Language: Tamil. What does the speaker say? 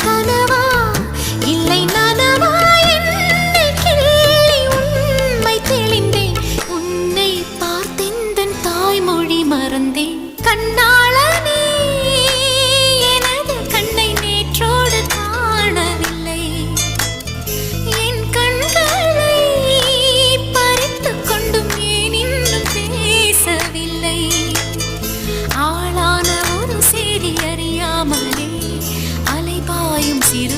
கனவா இல்லை நனவா என்னை கிள்ளி உண்மை தெளிந்தேன். உன்னை பார்த்தெந்தன் தாய்மொழி மறந்தேன். கண்ணாளனே எனது கண்ணை நேற்றோடு காணவில்லை. என் கண்களை பறித்துக் கொண்டும் ஏன் இன்னும் பேசவில்லை. ஆளான ஒரு செய்தி அறியாமலே அலைபாயும் சிறு